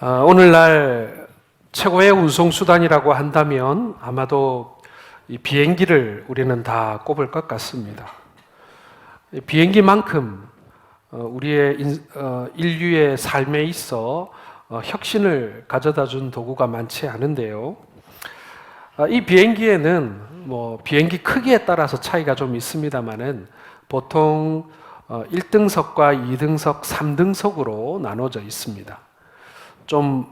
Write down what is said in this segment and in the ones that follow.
오늘날 최고의 운송수단이라고 한다면 아마도 이 비행기를 우리는 다 꼽을 것 같습니다. 비행기만큼 우리의 인류의 삶에 있어 혁신을 가져다 준 도구가 많지 않은데요. 이 비행기에는 비행기 크기에 따라서 차이가 좀 있습니다만은 보통 1등석과 2등석, 3등석으로 나눠져 있습니다. 좀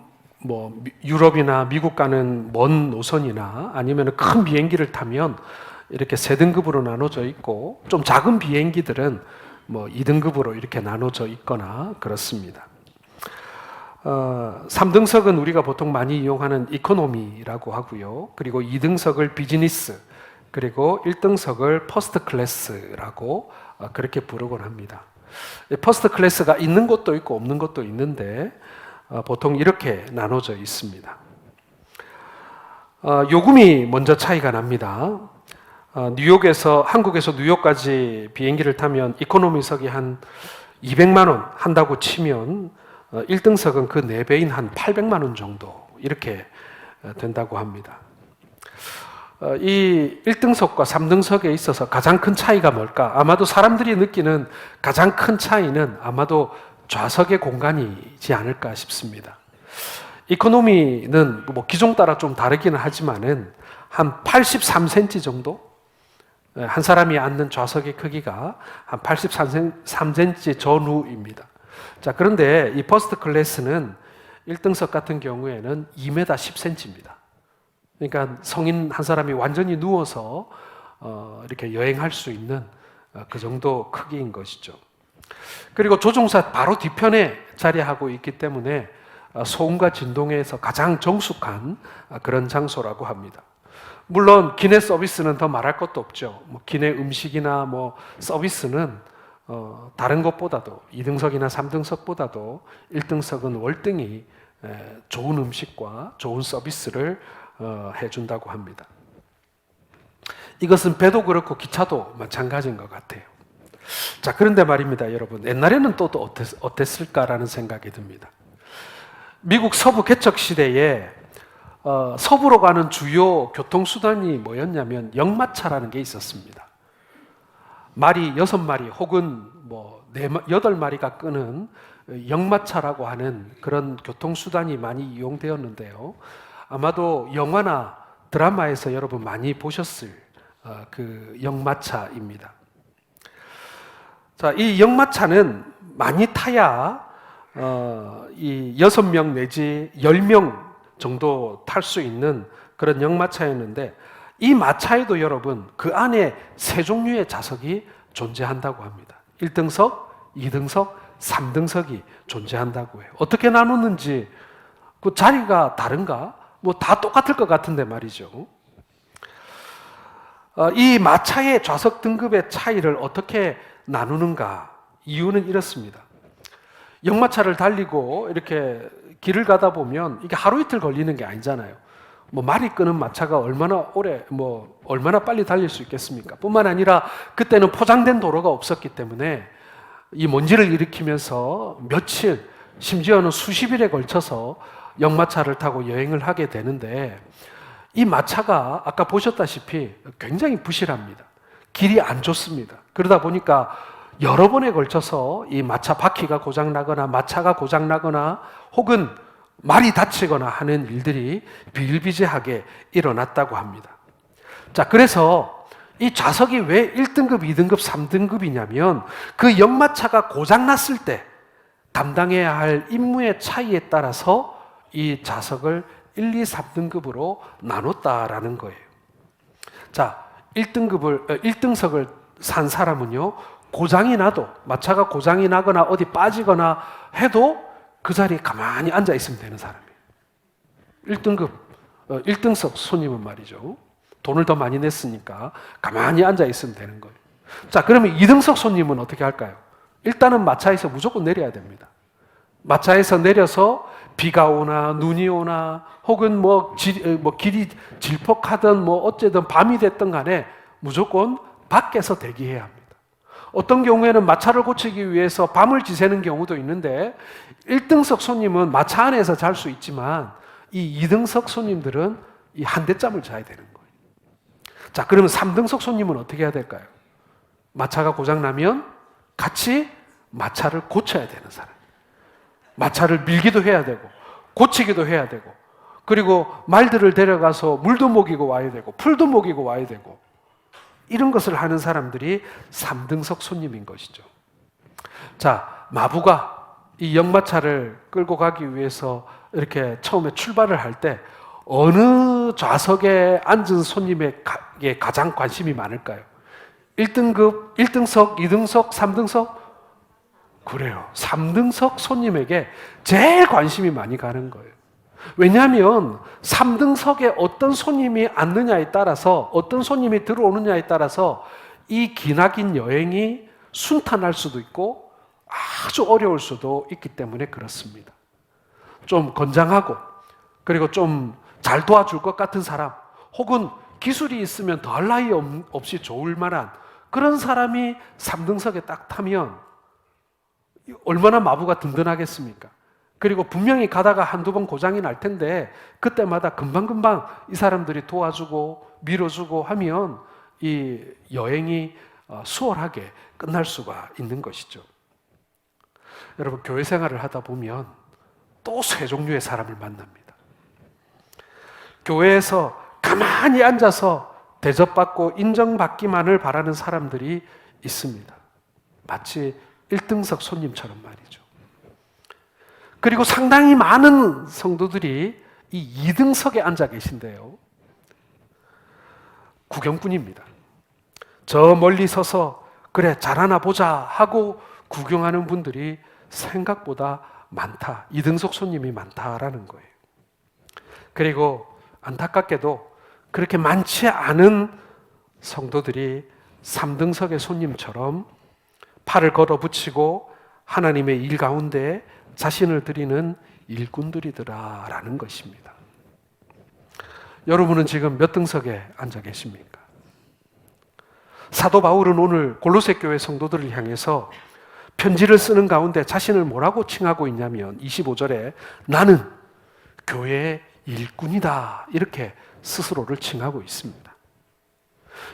유럽이나 미국 가는 먼 노선이나 아니면 큰 비행기를 타면 이렇게 3등급으로 나눠져 있고, 좀 작은 비행기들은 2등급으로 이렇게 나눠져 있거나 그렇습니다. 3등석은 우리가 보통 많이 이용하는 이코노미라고 하고요. 그리고 2등석을 비즈니스, 그리고 1등석을 퍼스트 클래스라고 그렇게 부르곤 합니다. 퍼스트 클래스가 있는 것도 있고 없는 것도 있는데 보통 이렇게 나눠져 있습니다. 요금이 먼저 차이가 납니다. 한국에서 뉴욕까지 비행기를 타면 이코노미석이 한 200만 원 한다고 치면 1등석은 그 4배인 한 800만 원 정도 이렇게 된다고 합니다. 이 1등석과 3등석에 있어서 가장 큰 차이가 뭘까? 아마도 사람들이 느끼는 가장 큰 차이는 아마도 좌석의 공간이지 않을까 싶습니다. 이코노미는 기종 따라 좀 다르기는 하지만은 한 83cm 정도? 한 사람이 앉는 좌석의 크기가 한 83cm 전후입니다. 자, 그런데 이 퍼스트 클래스는 1등석 같은 경우에는 2m 10cm입니다. 그러니까 성인 한 사람이 완전히 누워서 이렇게 여행할 수 있는 그 정도 크기인 것이죠. 그리고 조종사 바로 뒤편에 자리하고 있기 때문에 소음과 진동에서 가장 정숙한 그런 장소라고 합니다. 물론 기내 서비스는 더 말할 것도 없죠. 기내 음식이나 서비스는 다른 것보다도 2등석이나 3등석보다도 1등석은 월등히 좋은 음식과 좋은 서비스를 해준다고 합니다. 이것은 배도 그렇고 기차도 마찬가지인 것 같아요. 자, 그런데 말입니다, 여러분. 옛날에는 또 어땠을까라는 생각이 듭니다. 미국 서부 개척 시대에 서부로 가는 주요 교통수단이 뭐였냐면 역마차라는 게 있었습니다. 말이 6마리 혹은 8마리가 끄는 역마차라고 하는 그런 교통수단이 많이 이용되었는데요. 아마도 영화나 드라마에서 여러분 많이 보셨을 그 역마차입니다. 자, 이 역마차는 많이 타야 이 6명 내지 10명 정도 탈 수 있는 그런 역마차였는데, 이 마차에도 여러분 그 안에 3종류의 좌석이 존재한다고 합니다. 1등석, 2등석, 3등석이 존재한다고 해요. 어떻게 나누는지 그 자리가 다른가? 다 똑같을 것 같은데 말이죠. 이 마차의 좌석 등급의 차이를 어떻게 나누는가? 이유는 이렇습니다. 역마차를 달리고 이렇게 길을 가다 보면 이게 하루 이틀 걸리는 게 아니잖아요. 말이 끄는 마차가 얼마나 빨리 달릴 수 있겠습니까? 뿐만 아니라 그때는 포장된 도로가 없었기 때문에 이 먼지를 일으키면서 며칠, 심지어는 수십일에 걸쳐서 역마차를 타고 여행을 하게 되는데, 이 마차가 아까 보셨다시피 굉장히 부실합니다. 길이 안 좋습니다. 그러다 보니까 여러 번에 걸쳐서 이 마차 바퀴가 고장나거나 마차가 고장나거나 혹은 말이 다치거나 하는 일들이 비일비재하게 일어났다고 합니다. 자, 그래서 이 좌석이 왜 1등급, 2등급, 3등급이냐면 그 역마차가 고장났을 때 담당해야 할 임무의 차이에 따라서 이 좌석을 1, 2, 3등급으로 나눴다라는 거예요. 자, 1등석을 산 사람은요, 고장이 나도, 마차가 고장이 나거나 어디 빠지거나 해도 그 자리에 가만히 앉아 있으면 되는 사람이에요. 1등석 손님은 말이죠. 돈을 더 많이 냈으니까 가만히 앉아 있으면 되는 거예요. 자, 그러면 2등석 손님은 어떻게 할까요? 일단은 마차에서 무조건 내려야 됩니다. 마차에서 내려서 비가 오나 눈이 오나 혹은 길이 질퍽하든 어쨌든 밤이 됐든 간에 무조건 밖에서 대기해야 합니다. 어떤 경우에는 마차를 고치기 위해서 밤을 지새는 경우도 있는데 1등석 손님은 마차 안에서 잘 수 있지만 이 2등석 손님들은 이 한 대짬을 자야 되는 거예요. 자, 그러면 3등석 손님은 어떻게 해야 될까요? 마차가 고장나면 같이 마차를 고쳐야 되는 사람. 마차를 밀기도 해야 되고 고치기도 해야 되고 그리고 말들을 데려가서 물도 먹이고 와야 되고 풀도 먹이고 와야 되고 이런 것을 하는 사람들이 3등석 손님인 것이죠. 자, 마부가 이 역마차를 끌고 가기 위해서 이렇게 처음에 출발을 할 때 어느 좌석에 앉은 손님에게 가장 관심이 많을까요? 1등급, 1등석, 2등석, 3등석? 그래요. 3등석 손님에게 제일 관심이 많이 가는 거예요. 왜냐하면 3등석에 어떤 손님이 앉느냐에 따라서 어떤 손님이 들어오느냐에 따라서 이 기나긴 여행이 순탄할 수도 있고 아주 어려울 수도 있기 때문에 그렇습니다. 좀 건장하고 그리고 좀 잘 도와줄 것 같은 사람 혹은 기술이 있으면 더할 나위 없이 좋을 만한 그런 사람이 3등석에 딱 타면 얼마나 마부가 든든하겠습니까? 그리고 분명히 가다가 한두 번 고장이 날 텐데 그때마다 금방금방 이 사람들이 도와주고 밀어주고 하면 이 여행이 수월하게 끝날 수가 있는 것이죠. 여러분, 교회 생활을 하다 보면 또 세 종류의 사람을 만납니다. 교회에서 가만히 앉아서 대접받고 인정받기만을 바라는 사람들이 있습니다. 마치 1등석 손님처럼 말이죠. 그리고 상당히 많은 성도들이 이 2등석에 앉아 계신데요. 구경꾼입니다. 저 멀리 서서 그래 잘하나 보자 하고 구경하는 분들이 생각보다 많다. 2등석 손님이 많다라는 거예요. 그리고 안타깝게도 그렇게 많지 않은 성도들이 3등석의 손님처럼 팔을 걸어붙이고 하나님의 일 가운데 자신을 드리는 일꾼들이더라라는 것입니다. 여러분은 지금 몇 등석에 앉아 계십니까? 사도 바울은 오늘 골로새 교회 성도들을 향해서 편지를 쓰는 가운데 자신을 뭐라고 칭하고 있냐면 25절에 나는 교회의 일꾼이다 이렇게 스스로를 칭하고 있습니다.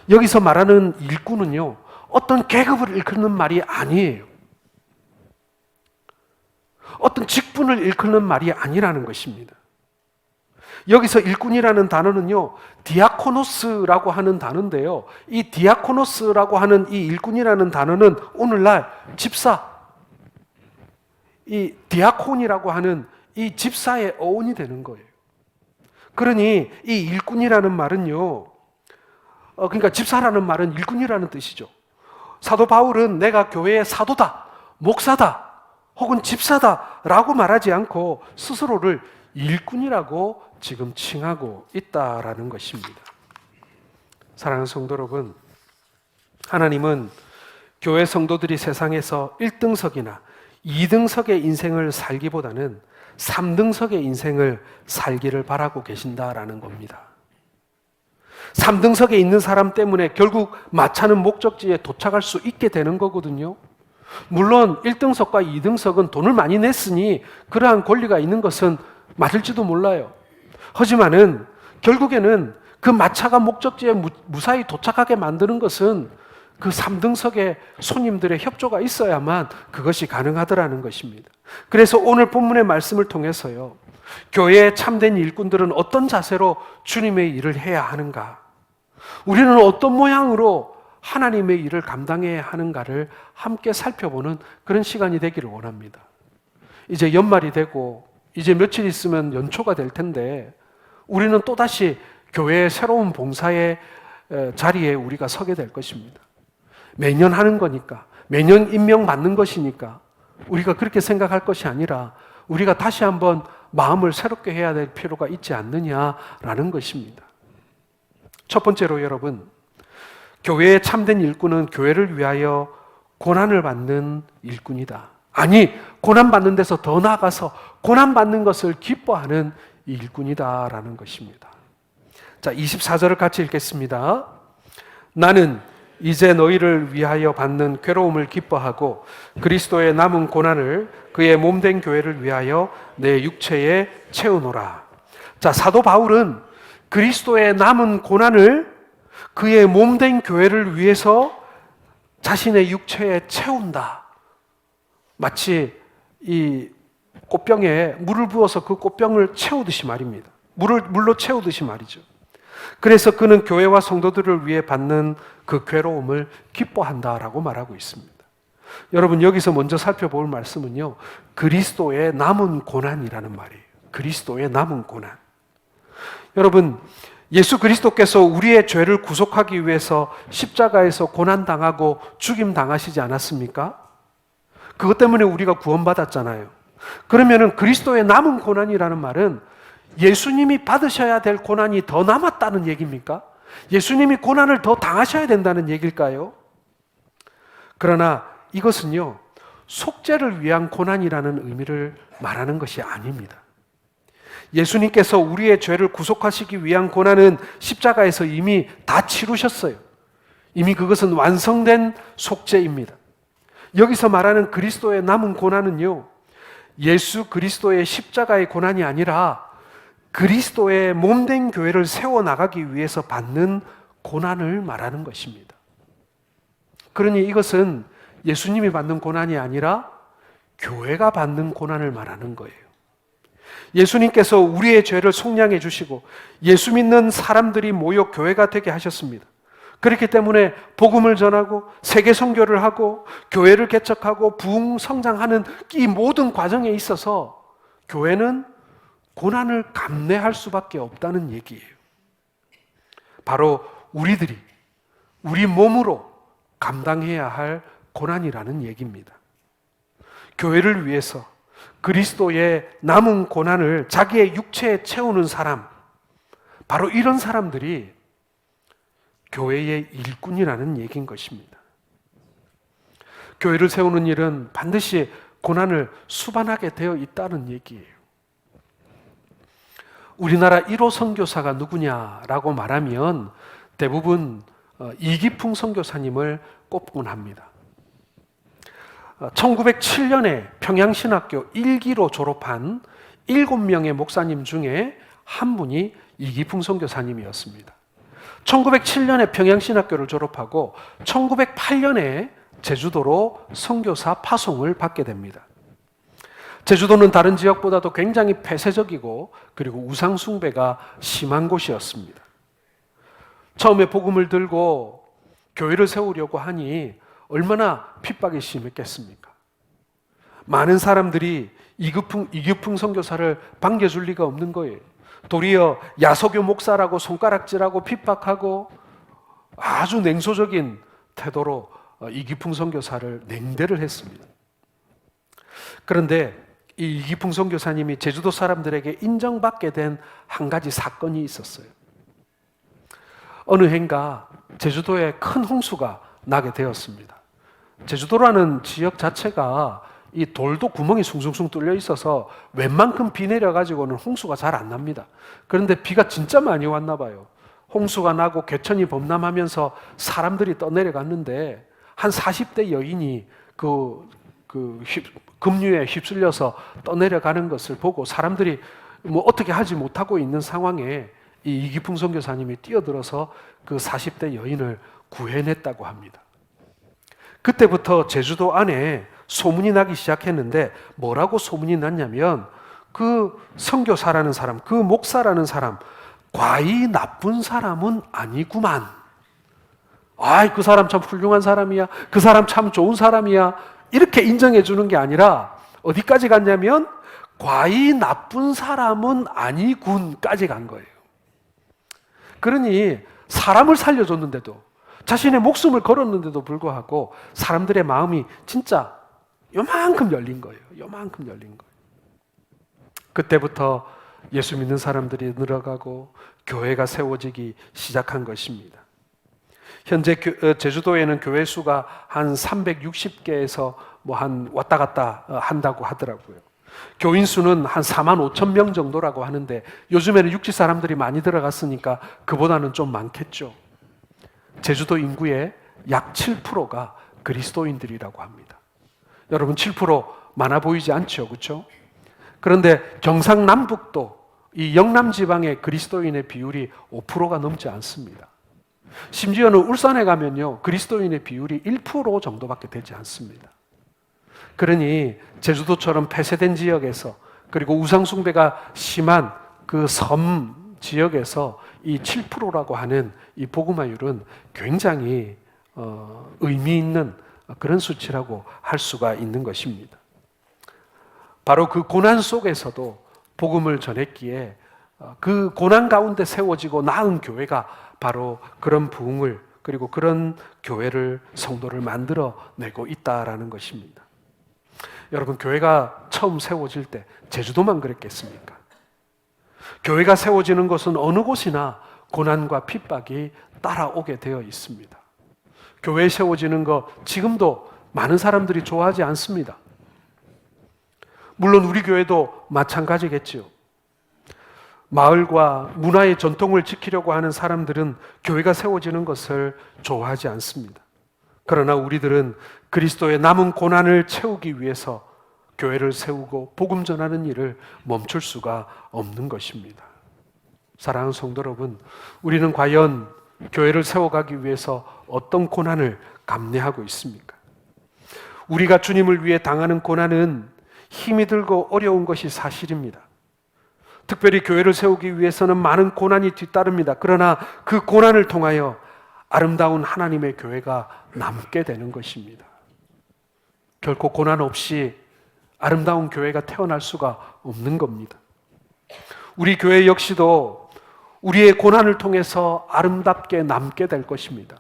여기서 말하는 일꾼은요 어떤 계급을 일컫는 말이 아니에요. 어떤 직분을 일컫는 말이 아니라는 것입니다. 여기서 일꾼이라는 단어는요 디아코노스라고 하는 단어인데요, 이 디아코노스라고 하는 이 일꾼이라는 단어는 오늘날 집사, 이 디아콘이라고 하는 이 집사의 어원이 되는 거예요. 그러니 이 일꾼이라는 말은요, 그러니까 집사라는 말은 일꾼이라는 뜻이죠. 사도 바울은 내가 교회의 사도다, 목사다, 혹은 집사다라고 말하지 않고 스스로를 일꾼이라고 지금 칭하고 있다라는 것입니다. 사랑하는 성도 여러분, 하나님은 교회 성도들이 세상에서 1등석이나 2등석의 인생을 살기보다는 3등석의 인생을 살기를 바라고 계신다라는 겁니다. 3등석에 있는 사람 때문에 결국 마차는 목적지에 도착할 수 있게 되는 거거든요. 물론 1등석과 2등석은 돈을 많이 냈으니 그러한 권리가 있는 것은 맞을지도 몰라요. 하지만은 결국에는 그 마차가 목적지에 무사히 도착하게 만드는 것은 그 3등석의 손님들의 협조가 있어야만 그것이 가능하더라는 것입니다. 그래서 오늘 본문의 말씀을 통해서요, 교회의 참된 일꾼들은 어떤 자세로 주님의 일을 해야 하는가, 우리는 어떤 모양으로 하나님의 일을 감당해야 하는가를 함께 살펴보는 그런 시간이 되기를 원합니다. 이제 연말이 되고 이제 며칠 있으면 연초가 될 텐데 우리는 또다시 교회의 새로운 봉사의 자리에 우리가 서게 될 것입니다. 매년 하는 거니까, 매년 임명받는 것이니까 우리가 그렇게 생각할 것이 아니라 우리가 다시 한번 마음을 새롭게 해야 될 필요가 있지 않느냐라는 것입니다. 첫 번째로 여러분, 교회의 참된 일꾼은 교회를 위하여 고난을 받는 일꾼이다. 아니, 고난받는 데서 더 나아가서 고난받는 것을 기뻐하는 일꾼이다라는 것입니다. 자, 24절을 같이 읽겠습니다. 나는 이제 너희를 위하여 받는 괴로움을 기뻐하고 그리스도의 남은 고난을 그의 몸된 교회를 위하여 내 육체에 채우노라. 자, 사도 바울은 그리스도의 남은 고난을 그의 몸된 교회를 위해서 자신의 육체에 채운다. 마치 이 꽃병에 물을 부어서 그 꽃병을 채우듯이 말입니다. 물로 채우듯이 말이죠. 그래서 그는 교회와 성도들을 위해 받는 그 괴로움을 기뻐한다라고 말하고 있습니다. 여러분, 여기서 먼저 살펴볼 말씀은요, 그리스도의 남은 고난이라는 말이에요. 그리스도의 남은 고난. 여러분, 예수 그리스도께서 우리의 죄를 구속하기 위해서 십자가에서 고난당하고 죽임당하시지 않았습니까? 그것 때문에 우리가 구원받았잖아요. 그러면은 그리스도의 남은 고난이라는 말은 예수님이 받으셔야 될 고난이 더 남았다는 얘기입니까? 예수님이 고난을 더 당하셔야 된다는 얘기일까요? 그러나 이것은요, 속죄를 위한 고난이라는 의미를 말하는 것이 아닙니다. 예수님께서 우리의 죄를 구속하시기 위한 고난은 십자가에서 이미 다 치루셨어요. 이미 그것은 완성된 속죄입니다. 여기서 말하는 그리스도의 남은 고난은요, 예수 그리스도의 십자가의 고난이 아니라 그리스도의 몸된 교회를 세워나가기 위해서 받는 고난을 말하는 것입니다. 그러니 이것은 예수님이 받는 고난이 아니라 교회가 받는 고난을 말하는 거예요. 예수님께서 우리의 죄를 속량해 주시고 예수 믿는 사람들이 모여 교회가 되게 하셨습니다. 그렇기 때문에 복음을 전하고 세계 선교를 하고 교회를 개척하고 부흥 성장하는 이 모든 과정에 있어서 교회는 고난을 감내할 수밖에 없다는 얘기예요. 바로 우리들이 우리 몸으로 감당해야 할 고난이라는 얘기입니다. 교회를 위해서 그리스도의 남은 고난을 자기의 육체에 채우는 사람, 바로 이런 사람들이 교회의 일꾼이라는 얘기인 것입니다. 교회를 세우는 일은 반드시 고난을 수반하게 되어 있다는 얘기예요. 우리나라 1호 선교사가 누구냐라고 말하면 대부분 이기풍 선교사님을 꼽곤 합니다. 1907년에 평양신학교 1기로 졸업한 7명의 목사님 중에 한 분이 이기풍 선교사님이었습니다. 1907년에 평양신학교를 졸업하고 1908년에 제주도로 선교사 파송을 받게 됩니다. 제주도는 다른 지역보다도 굉장히 폐쇄적이고 그리고 우상 숭배가 심한 곳이었습니다. 처음에 복음을 들고 교회를 세우려고 하니 얼마나 핍박이 심했겠습니까? 많은 사람들이 이규풍 선교사를 반겨줄 리가 없는 거예요. 도리어 야소교 목사라고 손가락질하고 핍박하고 아주 냉소적인 태도로 이기풍 선교사를 냉대를 했습니다. 그런데 이 이기풍 선교사님이 제주도 사람들에게 인정받게 된 한 가지 사건이 있었어요. 어느 해인가 제주도에 큰 홍수가 나게 되었습니다. 제주도라는 지역 자체가 이 돌도 구멍이 숭숭숭 뚫려 있어서 웬만큼 비 내려가지고는 홍수가 잘 안 납니다. 그런데 비가 진짜 많이 왔나 봐요. 홍수가 나고 개천이 범람하면서 사람들이 떠내려갔는데 한 40대 여인이 급류에 휩쓸려서 떠내려가는 것을 보고 사람들이 뭐 어떻게 하지 못하고 있는 상황에 이 이기풍 선교사님이 뛰어들어서 그 40대 여인을 구해냈다고 합니다. 그때부터 제주도 안에 소문이 나기 시작했는데 뭐라고 소문이 났냐면 그 선교사라는 사람, 그 목사라는 사람 과히 나쁜 사람은 아니구만. 아이, 그 사람 참 훌륭한 사람이야. 그 사람 참 좋은 사람이야. 이렇게 인정해 주는 게 아니라 어디까지 갔냐면 과히 나쁜 사람은 아니군까지 간 거예요. 그러니 사람을 살려줬는데도 자신의 목숨을 걸었는데도 불구하고 사람들의 마음이 진짜 요만큼 열린 거예요. 요만큼 열린 거예요. 그때부터 예수 믿는 사람들이 늘어가고 교회가 세워지기 시작한 것입니다. 현재 제주도에는 교회 수가 한 360개에서 뭐 한 왔다 갔다 한다고 하더라고요. 교인 수는 한 4만 5천 명 정도라고 하는데 요즘에는 육지 사람들이 많이 들어갔으니까 그보다는 좀 많겠죠. 제주도 인구의 약 7%가 그리스도인들이라고 합니다. 여러분 7% 많아 보이지 않죠, 그렇죠? 그런데 경상남북도 이 영남 지방의 그리스도인의 비율이 5%가 넘지 않습니다. 심지어는 울산에 가면요, 그리스도인의 비율이 1% 정도밖에 되지 않습니다. 그러니 제주도처럼 폐쇄된 지역에서, 그리고 우상숭배가 심한 그 섬 지역에서 이 7%라고 하는 이 복음화율은 굉장히 의미 있는 그런 수치라고 할 수가 있는 것입니다. 바로 그 고난 속에서도 복음을 전했기에 그 고난 가운데 세워지고 나은 교회가 바로 그런 부흥을, 그리고 그런 교회를, 성도를 만들어내고 있다라는 것입니다. 여러분, 교회가 처음 세워질 때 제주도만 그랬겠습니까? 교회가 세워지는 것은 어느 곳이나 고난과 핍박이 따라오게 되어 있습니다. 교회 세워지는 것 지금도 많은 사람들이 좋아하지 않습니다. 물론 우리 교회도 마찬가지겠지요. 마을과 문화의 전통을 지키려고 하는 사람들은 교회가 세워지는 것을 좋아하지 않습니다. 그러나 우리들은 그리스도의 남은 고난을 채우기 위해서 교회를 세우고 복음 전하는 일을 멈출 수가 없는 것입니다. 사랑하는 성도 여러분, 우리는 과연 교회를 세워가기 위해서 어떤 고난을 감내하고 있습니까? 우리가 주님을 위해 당하는 고난은 힘이 들고 어려운 것이 사실입니다. 특별히 교회를 세우기 위해서는 많은 고난이 뒤따릅니다. 그러나 그 고난을 통하여 아름다운 하나님의 교회가 남게 되는 것입니다. 결코 고난 없이 아름다운 교회가 태어날 수가 없는 겁니다. 우리 교회 역시도 우리의 고난을 통해서 아름답게 남게 될 것입니다.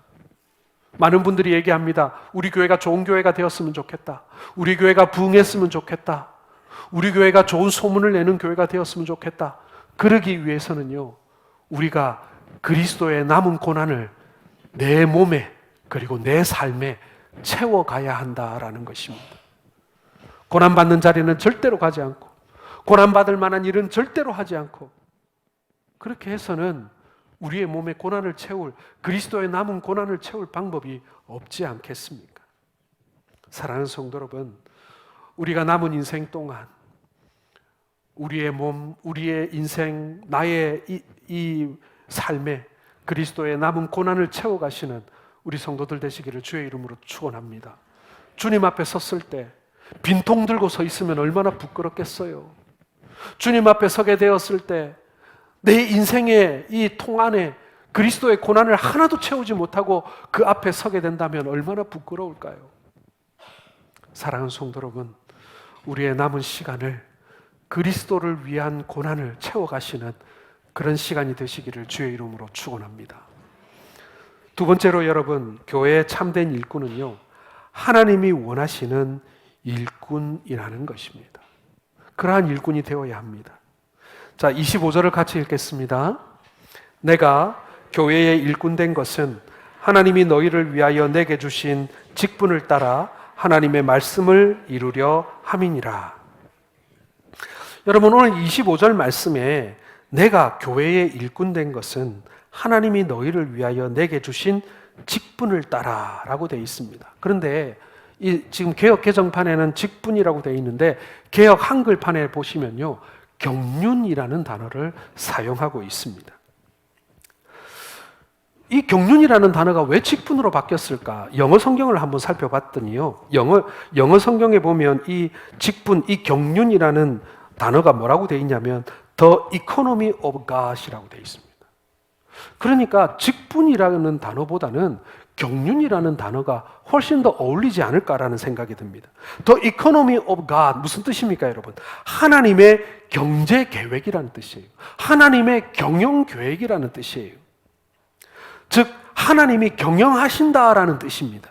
많은 분들이 얘기합니다. 우리 교회가 좋은 교회가 되었으면 좋겠다. 우리 교회가 부흥했으면 좋겠다. 우리 교회가 좋은 소문을 내는 교회가 되었으면 좋겠다. 그러기 위해서는요, 우리가 그리스도의 남은 고난을 내 몸에, 그리고 내 삶에 채워가야 한다라는 것입니다. 고난받는 자리는 절대로 가지 않고, 고난받을 만한 일은 절대로 하지 않고, 그렇게 해서는 우리의 몸에 고난을 채울, 그리스도의 남은 고난을 채울 방법이 없지 않겠습니까? 사랑하는 성도 여러분, 우리가 남은 인생 동안 우리의 몸, 우리의 인생, 나의 이 삶에 그리스도의 남은 고난을 채워가시는 우리 성도들 되시기를 주의 이름으로 축원합니다. 주님 앞에 섰을 때 빈통 들고 서 있으면 얼마나 부끄럽겠어요. 주님 앞에 서게 되었을 때 내 인생의 이 통 안에 그리스도의 고난을 하나도 채우지 못하고 그 앞에 서게 된다면 얼마나 부끄러울까요? 사랑하는 성도 여러분, 우리의 남은 시간을 그리스도를 위한 고난을 채워가시는 그런 시간이 되시기를 주의 이름으로 축원합니다. 두 번째로 여러분, 교회의 참된 일꾼은요, 하나님이 원하시는 일꾼이라는 것입니다. 그러한 일꾼이 되어야 합니다. 자, 25절을 같이 읽겠습니다. 내가 교회의 일꾼 된 것은 하나님이 너희를 위하여 내게 주신 직분을 따라 하나님의 말씀을 이루려 함이니라. 여러분, 오늘 25절 말씀에 내가 교회의 일꾼 된 것은 하나님이 너희를 위하여 내게 주신 직분을 따라 라고 되어 있습니다. 그런데 지금 개역 개정판에는 직분이라고 되어 있는데 개역 한글판에 보시면요, 경륜이라는 단어를 사용하고 있습니다. 이 경륜이라는 단어가 왜 직분으로 바뀌었을까? 영어 성경을 한번 살펴봤더니요, 영어 성경에 보면 이 직분, 이 경륜이라는 단어가 뭐라고 되어 있냐면 The economy of God이라고 되어 있습니다. 그러니까 직분이라는 단어보다는 경륜이라는 단어가 훨씬 더 어울리지 않을까라는 생각이 듭니다. The economy of God, 무슨 뜻입니까, 여러분? 하나님의 경제 계획이라는 뜻이에요. 하나님의 경영 계획이라는 뜻이에요. 즉, 하나님이 경영하신다라는 뜻입니다.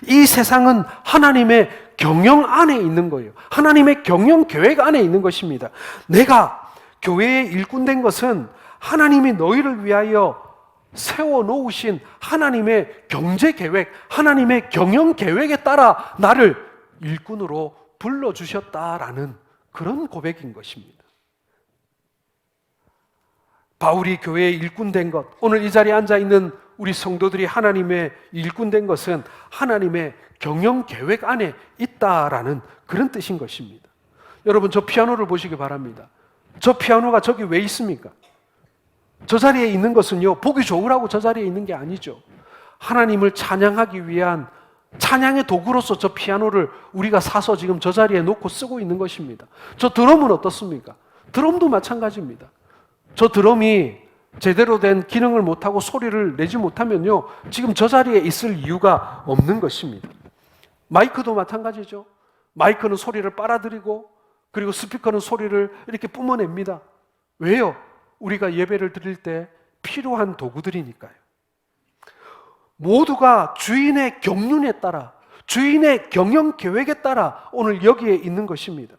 이 세상은 하나님의 경영 안에 있는 거예요. 하나님의 경영 계획 안에 있는 것입니다. 내가 교회에 일꾼 된 것은 하나님이 너희를 위하여 세워놓으신 하나님의 경제 계획, 하나님의 경영 계획에 따라 나를 일꾼으로 불러주셨다라는 그런 고백인 것입니다. 바울이 교회에 일꾼 된 것, 오늘 이 자리에 앉아있는 우리 성도들이 하나님의 일꾼 된 것은 하나님의 경영 계획 안에 있다라는 그런 뜻인 것입니다. 여러분, 저 피아노를 보시기 바랍니다. 저 피아노가 저기 왜 있습니까? 저 자리에 있는 것은요, 보기 좋으라고 저 자리에 있는 게 아니죠. 하나님을 찬양하기 위한 찬양의 도구로서 저 피아노를 우리가 사서 지금 저 자리에 놓고 쓰고 있는 것입니다. 저 드럼은 어떻습니까? 드럼도 마찬가지입니다. 저 드럼이 제대로 된 기능을 못하고 소리를 내지 못하면요, 지금 저 자리에 있을 이유가 없는 것입니다. 마이크도 마찬가지죠. 마이크는 소리를 빨아들이고, 그리고 스피커는 소리를 이렇게 뿜어냅니다. 왜요? 우리가 예배를 드릴 때 필요한 도구들이니까요. 모두가 주인의 경륜에 따라, 주인의 경영 계획에 따라 오늘 여기에 있는 것입니다.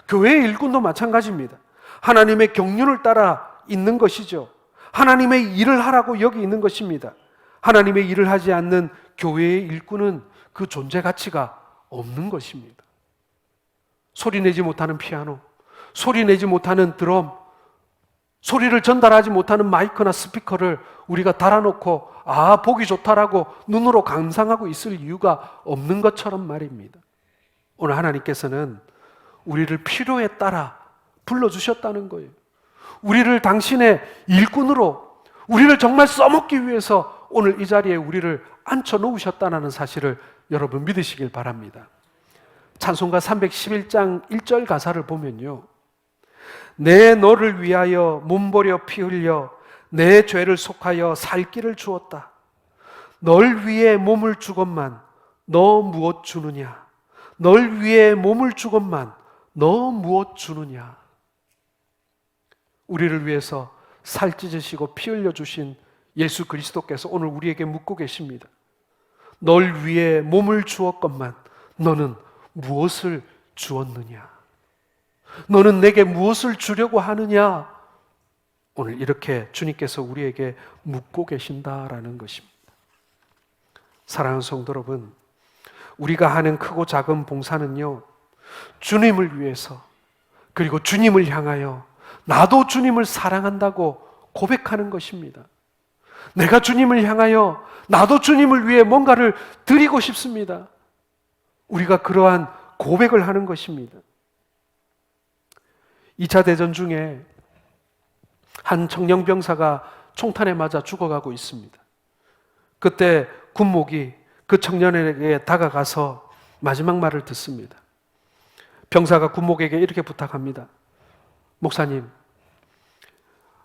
교회의 일꾼도 마찬가지입니다. 하나님의 경륜을 따라 있는 것이죠. 하나님의 일을 하라고 여기 있는 것입니다. 하나님의 일을 하지 않는 교회의 일꾼은 그 존재 가치가 없는 것입니다. 소리 내지 못하는 피아노, 소리 내지 못하는 드럼, 소리를 전달하지 못하는 마이크나 스피커를 우리가 달아놓고 보기 좋다라고 눈으로 감상하고 있을 이유가 없는 것처럼 말입니다. 오늘 하나님께서는 우리를 필요에 따라 불러주셨다는 거예요. 우리를 당신의 일꾼으로, 우리를 정말 써먹기 위해서 오늘 이 자리에 우리를 앉혀놓으셨다는 사실을 여러분 믿으시길 바랍니다. 찬송가 311장 1절 가사를 보면요, 내 너를 위하여 몸버려 피 흘려 내 죄를 속하여 살 길을 주었다. 널 위해 몸을 주건만 너 무엇 주느냐? 널 위해 몸을 주건만 너 무엇 주느냐? 우리를 위해서 살 찢으시고 피 흘려 주신 예수 그리스도께서 오늘 우리에게 묻고 계십니다. 널 위해 몸을 주었건만 너는 무엇을 주었느냐? 너는 내게 무엇을 주려고 하느냐? 오늘 이렇게 주님께서 우리에게 묻고 계신다라는 것입니다. 사랑하는 성도 여러분, 우리가 하는 크고 작은 봉사는요, 주님을 위해서, 그리고 주님을 향하여 나도 주님을 사랑한다고 고백하는 것입니다. 내가 주님을 향하여 나도 주님을 위해 뭔가를 드리고 싶습니다. 우리가 그러한 고백을 하는 것입니다. 2차 대전 중에 한 청년병사가 총탄에 맞아 죽어가고 있습니다. 그때 군목이 그 청년에게 다가가서 마지막 말을 듣습니다. 병사가 군목에게 이렇게 부탁합니다. 목사님,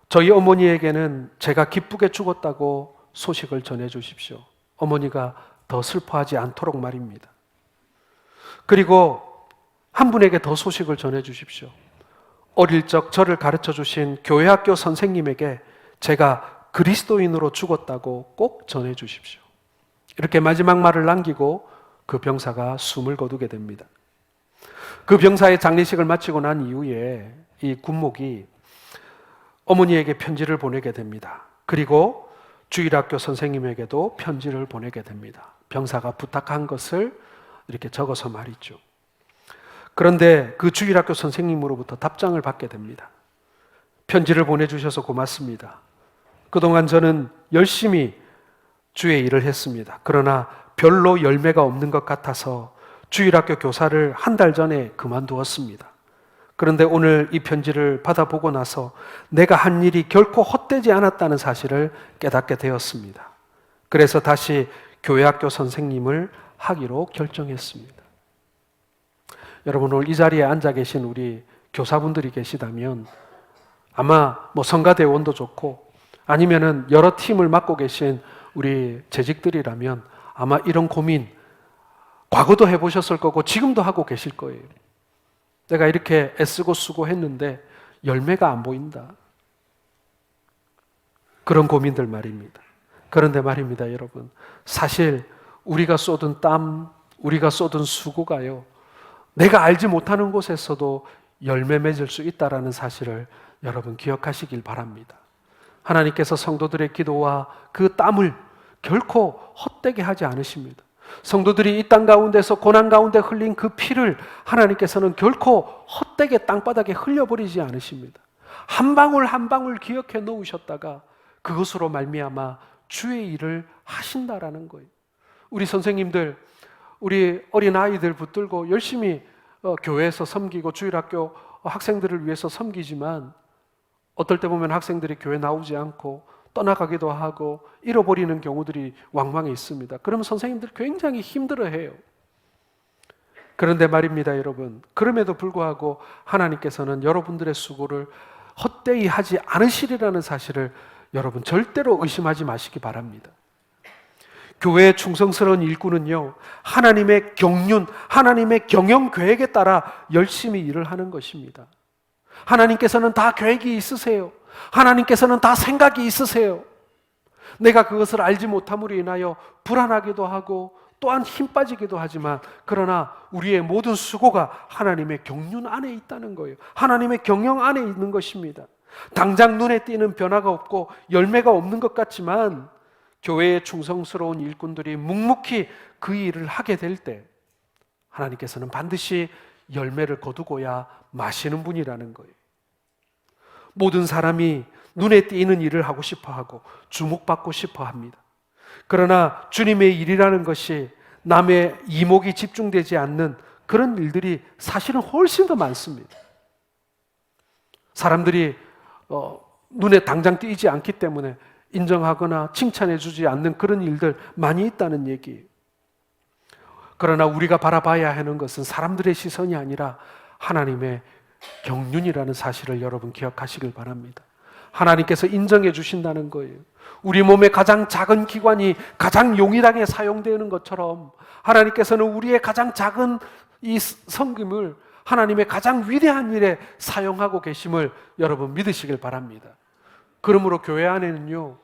저희 어머니에게는 제가 기쁘게 죽었다고 소식을 전해 주십시오. 어머니가 더 슬퍼하지 않도록 말입니다. 그리고 한 분에게 더 소식을 전해 주십시오. 어릴 적 저를 가르쳐 주신 교회학교 선생님에게 제가 그리스도인으로 죽었다고 꼭 전해 주십시오. 이렇게 마지막 말을 남기고 그 병사가 숨을 거두게 됩니다. 그 병사의 장례식을 마치고 난 이후에 이 군목이 어머니에게 편지를 보내게 됩니다. 그리고 주일학교 선생님에게도 편지를 보내게 됩니다. 병사가 부탁한 것을 이렇게 적어서 말이죠. 그런데 그 주일학교 선생님으로부터 답장을 받게 됩니다. 편지를 보내주셔서 고맙습니다. 그동안 저는 열심히 주의 일을 했습니다. 그러나 별로 열매가 없는 것 같아서 주일학교 교사를 한 달 전에 그만두었습니다. 그런데 오늘 이 편지를 받아보고 나서 내가 한 일이 결코 헛되지 않았다는 사실을 깨닫게 되었습니다. 그래서 다시 교회학교 선생님을 하기로 결정했습니다. 여러분, 오늘 이 자리에 앉아 계신 우리 교사분들이 계시다면 아마 성가대원도 좋고 아니면은 여러 팀을 맡고 계신 우리 재직들이라면 아마 이런 고민 과거도 해보셨을 거고 지금도 하고 계실 거예요. 내가 이렇게 애쓰고 수고했는데 열매가 안 보인다. 그런 고민들 말입니다. 그런데 말입니다, 여러분. 사실 우리가 쏟은 땀, 우리가 쏟은 수고가요, 내가 알지 못하는 곳에서도 열매 맺을 수 있다는 사실을 여러분 기억하시길 바랍니다. 하나님께서 성도들의 기도와 그 땀을 결코 헛되게 하지 않으십니다. 성도들이 이 땅 가운데서 고난 가운데 흘린 그 피를 하나님께서는 결코 헛되게 땅바닥에 흘려버리지 않으십니다. 한 방울 한 방울 기억해 놓으셨다가 그것으로 말미암아 주의 일을 하신다라는 거예요. 우리 선생님들, 우리 어린아이들 붙들고 열심히 교회에서 섬기고 주일학교 학생들을 위해서 섬기지만 어떨 때 보면 학생들이 교회 나오지 않고 떠나가기도 하고 잃어버리는 경우들이 왕왕에 있습니다. 그러면 선생님들 굉장히 힘들어해요. 그런데 말입니다, 여러분. 그럼에도 불구하고 하나님께서는 여러분들의 수고를 헛되이 하지 않으시리라는 사실을 여러분 절대로 의심하지 마시기 바랍니다. 교회의 충성스러운 일꾼은요, 하나님의 경륜, 하나님의 경영 계획에 따라 열심히 일을 하는 것입니다. 하나님께서는 다 계획이 있으세요. 하나님께서는 다 생각이 있으세요. 내가 그것을 알지 못함으로 인하여 불안하기도 하고 또한 힘 빠지기도 하지만, 그러나 우리의 모든 수고가 하나님의 경륜 안에 있다는 거예요. 하나님의 경영 안에 있는 것입니다. 당장 눈에 띄는 변화가 없고 열매가 없는 것 같지만 교회의 충성스러운 일꾼들이 묵묵히 그 일을 하게 될 때 하나님께서는 반드시 열매를 거두고야 마시는 분이라는 거예요. 모든 사람이 눈에 띄는 일을 하고 싶어 하고 주목받고 싶어 합니다. 그러나 주님의 일이라는 것이 남의 이목이 집중되지 않는 그런 일들이 사실은 훨씬 더 많습니다. 사람들이 눈에 당장 띄지 않기 때문에 인정하거나 칭찬해 주지 않는 그런 일들 많이 있다는 얘기예요. 그러나 우리가 바라봐야 하는 것은 사람들의 시선이 아니라 하나님의 경륜이라는 사실을 여러분 기억하시길 바랍니다. 하나님께서 인정해 주신다는 거예요. 우리 몸의 가장 작은 기관이 가장 용이하게 사용되는 것처럼 하나님께서는 우리의 가장 작은 이 섬김을 하나님의 가장 위대한 일에 사용하고 계심을 여러분 믿으시길 바랍니다. 그러므로 교회 안에는요,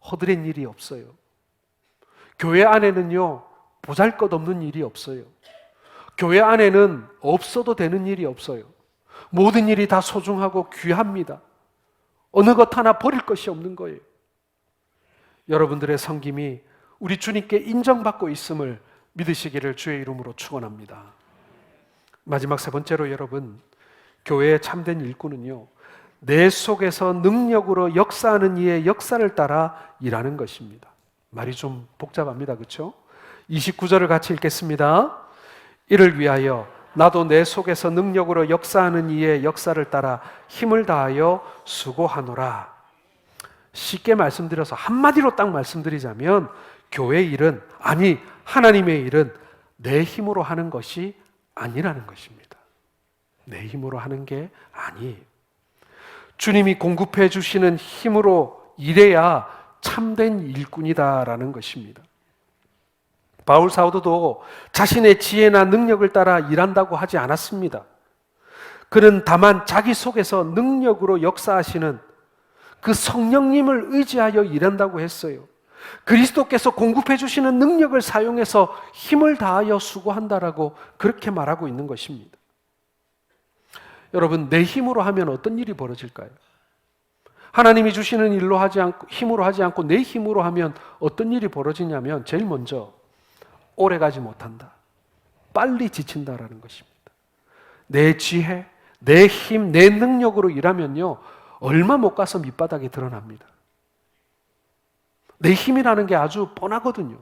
허드렛 일이 없어요. 교회 안에는요, 보잘것없는 일이 없어요. 교회 안에는 없어도 되는 일이 없어요. 모든 일이 다 소중하고 귀합니다. 어느 것 하나 버릴 것이 없는 거예요. 여러분들의 섬김이 우리 주님께 인정받고 있음을 믿으시기를 주의 이름으로 축원합니다. 마지막 세 번째로 여러분, 교회의 참된 일꾼은요, 내 속에서 능력으로 역사하는 이의 역사를 따라 일하는 것입니다. 말이 좀 복잡합니다, 그렇죠? 29절을 같이 읽겠습니다. 이를 위하여 나도 내 속에서 능력으로 역사하는 이의 역사를 따라 힘을 다하여 수고하노라. 쉽게 말씀드려서 한마디로 딱 말씀드리자면 교회 일은, 아니 하나님의 일은 내 힘으로 하는 것이 아니라는 것입니다. 내 힘으로 하는 게 아니에요. 주님이 공급해 주시는 힘으로 일해야 참된 일꾼이다라는 것입니다. 바울 사도도 자신의 지혜나 능력을 따라 일한다고 하지 않았습니다. 그는 다만 자기 속에서 능력으로 역사하시는 그 성령님을 의지하여 일한다고 했어요. 그리스도께서 공급해 주시는 능력을 사용해서 힘을 다하여 수고한다라고 그렇게 말하고 있는 것입니다. 여러분, 내 힘으로 하면 어떤 일이 벌어질까요? 하나님이 주시는 일로 하지 않고, 힘으로 하지 않고 내 힘으로 하면 어떤 일이 벌어지냐면 제일 먼저 오래 가지 못한다. 빨리 지친다라는 것입니다. 내 지혜, 내 힘, 내 능력으로 일하면요, 얼마 못 가서 밑바닥이 드러납니다. 내 힘이라는 게 아주 뻔하거든요.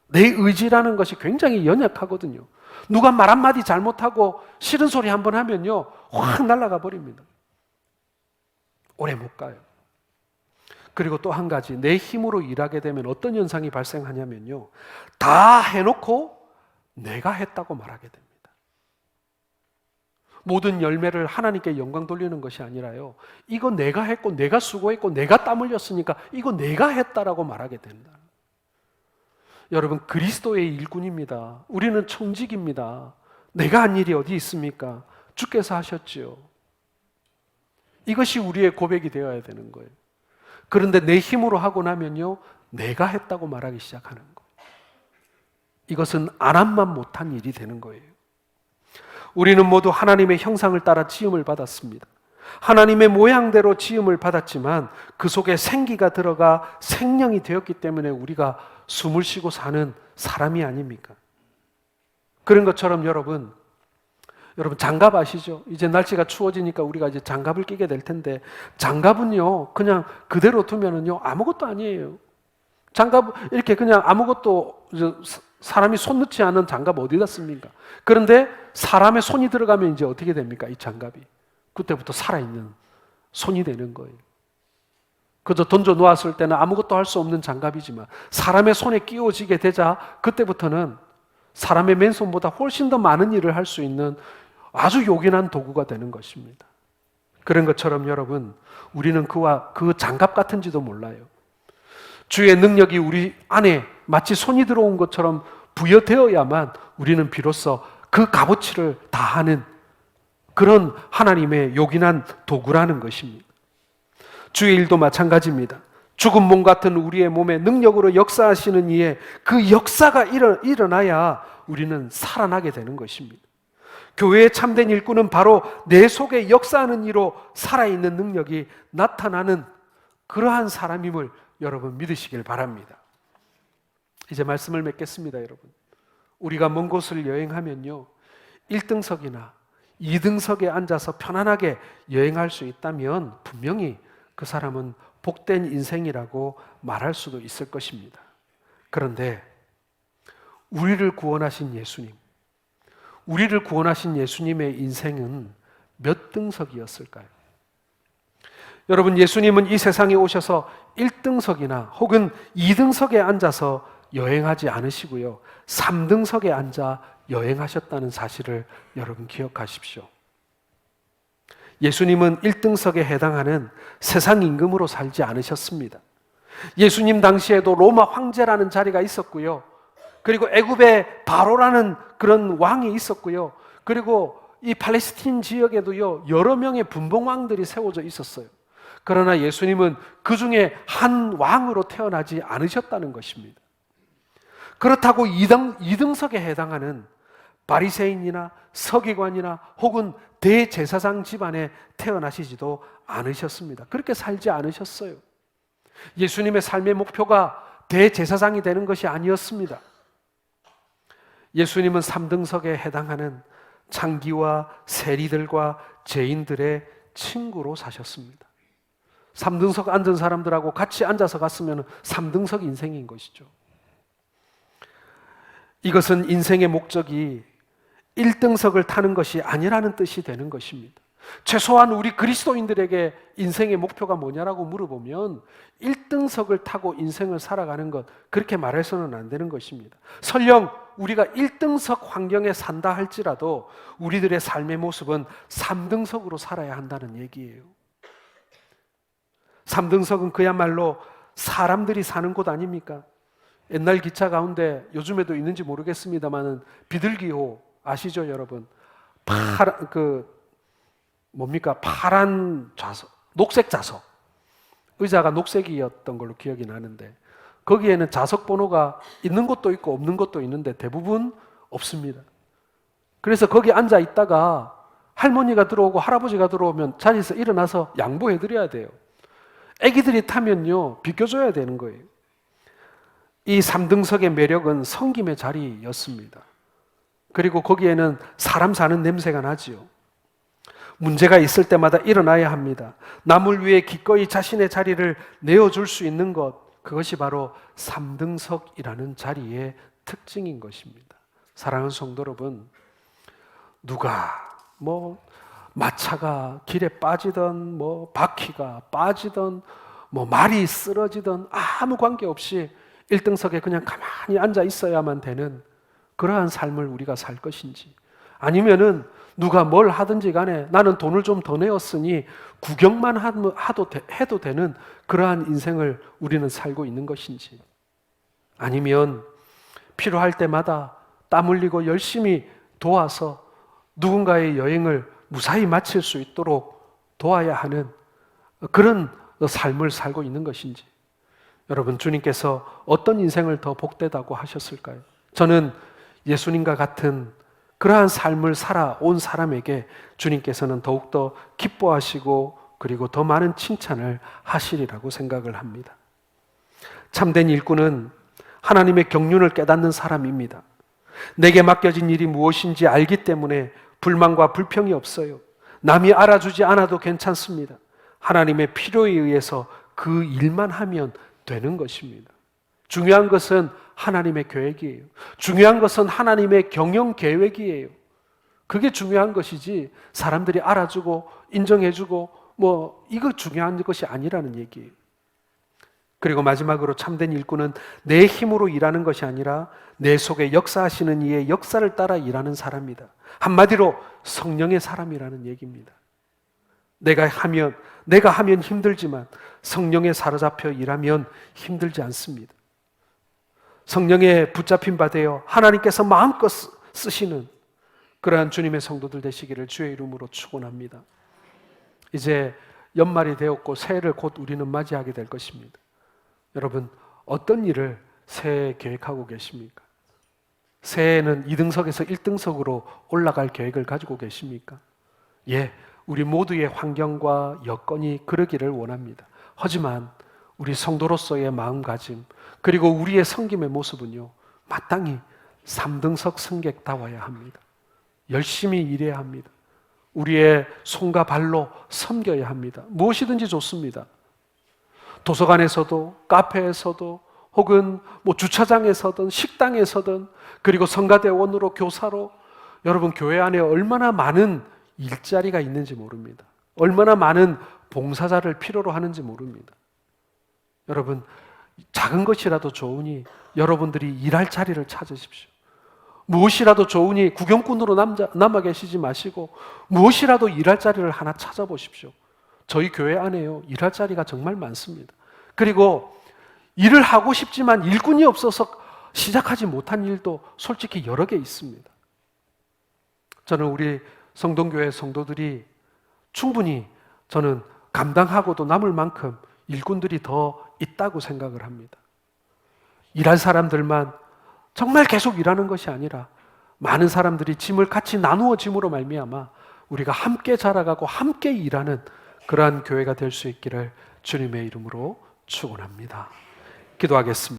내 의지라는 것이 굉장히 연약하거든요. 누가 말 한마디 잘못하고 싫은 소리 한번 하면요, 확 날아가 버립니다. 오래 못 가요. 그리고 또 한 가지, 내 힘으로 일하게 되면 어떤 현상이 발생하냐면요, 다 해놓고 내가 했다고 말하게 됩니다. 모든 열매를 하나님께 영광 돌리는 것이 아니라요, 이거 내가 했고 내가 수고했고 내가 땀 흘렸으니까 이거 내가 했다라고 말하게 된다. 여러분, 그리스도의 일꾼입니다. 우리는 청직입니다. 내가 한 일이 어디 있습니까? 주께서 하셨지요. 이것이 우리의 고백이 되어야 되는 거예요. 그런데 내 힘으로 하고 나면요, 내가 했다고 말하기 시작하는 거예요. 이것은 안 한만 못한 일이 되는 거예요. 우리는 모두 하나님의 형상을 따라 지음을 받았습니다. 하나님의 모양대로 지음을 받았지만 그 속에 생기가 들어가 생명이 되었기 때문에 우리가 숨을 쉬고 사는 사람이 아닙니까? 그런 것처럼 여러분 장갑 아시죠? 이제 날씨가 추워지니까 우리가 이제 장갑을 끼게 될 텐데, 장갑은요 그냥 그대로 두면은요 아무것도 아니에요. 장갑 이렇게 그냥 아무것도 사람이 손 넣지 않은 장갑 어디다 씁니까? 그런데 사람의 손이 들어가면 이제 어떻게 됩니까? 이 장갑이 그때부터 살아있는 손이 되는 거예요. 그저 던져 놓았을 때는 아무것도 할 수 없는 장갑이지만 사람의 손에 끼워지게 되자 그때부터는 사람의 맨손보다 훨씬 더 많은 일을 할 수 있는 아주 요긴한 도구가 되는 것입니다. 그런 것처럼 여러분, 우리는 그와 그 장갑 같은지도 몰라요. 주의 능력이 우리 안에 마치 손이 들어온 것처럼 부여되어야만 우리는 비로소 그 값어치를 다하는 그런 하나님의 요긴한 도구라는 것입니다. 주의 일도 마찬가지입니다. 죽은 몸 같은 우리의 몸에 능력으로 역사하시는 이의 그 역사가 일어나야 우리는 살아나게 되는 것입니다. 교회의 참된 일꾼은 바로 내 속에 역사하는 이로 살아있는 능력이 나타나는 그러한 사람임을 여러분 믿으시길 바랍니다. 이제 말씀을 맺겠습니다, 여러분. 우리가 먼 곳을 여행하면요, 1등석이나 2등석에 앉아서 편안하게 여행할 수 있다면 분명히 그 사람은 복된 인생이라고 말할 수도 있을 것입니다. 그런데 우리를 구원하신 예수님의 인생은 몇 등석이었을까요? 여러분, 예수님은 이 세상에 오셔서 1등석이나 혹은 2등석에 앉아서 여행하지 않으시고요, 3등석에 앉아 여행하셨다는 사실을 여러분 기억하십시오. 예수님은 1등석에 해당하는 세상 임금으로 살지 않으셨습니다. 예수님 당시에도 로마 황제라는 자리가 있었고요, 그리고 애굽의 바로라는 그런 왕이 있었고요, 그리고 이 팔레스틴 지역에도요 여러 명의 분봉왕들이 세워져 있었어요. 그러나 예수님은 그 중에 한 왕으로 태어나지 않으셨다는 것입니다. 그렇다고 2등석에 해당하는 바리새인이나 서기관이나 혹은 대제사장 집안에 태어나시지도 않으셨습니다. 그렇게 살지 않으셨어요. 예수님의 삶의 목표가 대제사장이 되는 것이 아니었습니다. 예수님은 3등석에 해당하는 창기와 세리들과 죄인들의 친구로 사셨습니다. 3등석 앉은 사람들하고 같이 앉아서 갔으면 3등석 인생인 것이죠. 이것은 인생의 목적이 1등석을 타는 것이 아니라는 뜻이 되는 것입니다. 최소한 우리 그리스도인들에게 인생의 목표가 뭐냐라고 물어보면 1등석을 타고 인생을 살아가는 것, 그렇게 말해서는 안 되는 것입니다. 설령 우리가 1등석 환경에 산다 할지라도 우리들의 삶의 모습은 3등석으로 살아야 한다는 얘기예요. 3등석은 그야말로 사람들이 사는 곳 아닙니까? 옛날 기차 가운데 요즘에도 있는지 모르겠습니다만은 비둘기호 아시죠, 여러분? 파란 좌석, 녹색 좌석. 의자가 녹색이었던 걸로 기억이 나는데 거기에는 좌석 번호가 있는 것도 있고 없는 것도 있는데 대부분 없습니다. 그래서 거기 앉아 있다가 할머니가 들어오고 할아버지가 들어오면 자리에서 일어나서 양보해 드려야 돼요. 아기들이 타면요 비켜줘야 되는 거예요. 이 3등석의 매력은 섬김의 자리였습니다. 그리고 거기에는 사람 사는 냄새가 나지요. 문제가 있을 때마다 일어나야 합니다. 남을 위해 기꺼이 자신의 자리를 내어줄 수 있는 것, 그것이 바로 3등석이라는 자리의 특징인 것입니다. 사랑하는 성도 여러분, 누가 마차가 길에 빠지던 바퀴가 빠지던 말이 쓰러지던 아무 관계없이 1등석에 그냥 가만히 앉아 있어야만 되는 그러한 삶을 우리가 살 것인지, 아니면은 누가 뭘 하든지 간에 나는 돈을 좀 더 내었으니 구경만 해도 되는 그러한 인생을 우리는 살고 있는 것인지, 아니면 필요할 때마다 땀 흘리고 열심히 도와서 누군가의 여행을 무사히 마칠 수 있도록 도와야 하는 그런 삶을 살고 있는 것인지, 여러분, 주님께서 어떤 인생을 더 복되다고 하셨을까요? 저는 예수님과 같은 그러한 삶을 살아온 사람에게 주님께서는 더욱더 기뻐하시고 그리고 더 많은 칭찬을 하시리라고 생각을 합니다. 참된 일꾼은 하나님의 경륜을 깨닫는 사람입니다. 내게 맡겨진 일이 무엇인지 알기 때문에 불만과 불평이 없어요. 남이 알아주지 않아도 괜찮습니다. 하나님의 필요에 의해서 그 일만 하면 되는 것입니다. 중요한 것은 하나님의 계획이에요. 중요한 것은 하나님의 경영 계획이에요. 그게 중요한 것이지 사람들이 알아주고 인정해주고 이거 중요한 것이 아니라는 얘기예요. 그리고 마지막으로 참된 일꾼은 내 힘으로 일하는 것이 아니라 내 속에 역사하시는 이의 역사를 따라 일하는 사람이다. 한마디로 성령의 사람이라는 얘기입니다. 내가 하면 힘들지만 성령에 사로잡혀 일하면 힘들지 않습니다. 성령에 붙잡힌 바 되어 하나님께서 마음껏 쓰시는 그러한 주님의 성도들 되시기를 주의 이름으로 축원합니다. 이제 연말이 되었고 새해를 곧 우리는 맞이하게 될 것입니다. 여러분, 어떤 일을 새해에 계획하고 계십니까? 새해에는 2등석에서 1등석으로 올라갈 계획을 가지고 계십니까? 예, 우리 모두의 환경과 여건이 그러기를 원합니다. 하지만 우리 성도로서의 마음가짐 그리고 우리의 섬김의 모습은요, 마땅히 3등석 승객다워야 합니다. 열심히 일해야 합니다. 우리의 손과 발로 섬겨야 합니다. 무엇이든지 좋습니다. 도서관에서도 카페에서도 혹은 주차장에서든 식당에서든 그리고 성가대원으로 교사로 여러분 교회 안에 얼마나 많은 일자리가 있는지 모릅니다. 얼마나 많은 봉사자를 필요로 하는지 모릅니다. 여러분 작은 것이라도 좋으니 여러분들이 일할 자리를 찾으십시오. 무엇이라도 좋으니 구경꾼으로 남아 계시지 마시고 무엇이라도 일할 자리를 하나 찾아보십시오. 저희 교회 안에요, 일할 자리가 정말 많습니다. 그리고 일을 하고 싶지만 일꾼이 없어서 시작하지 못한 일도 솔직히 여러 개 있습니다. 저는 우리 성동교회 성도들이 충분히 저는 감당하고도 남을 만큼 일꾼들이 더 있다고 생각을 합니다. 일할 사람들만 정말 계속 일하는 것이 아니라 많은 사람들이 짐을 같이 나누어 짐으로 말미암아 우리가 함께 자라가고 함께 일하는 그러한 교회가 될 수 있기를 주님의 이름으로 축원합니다. 기도하겠습니다.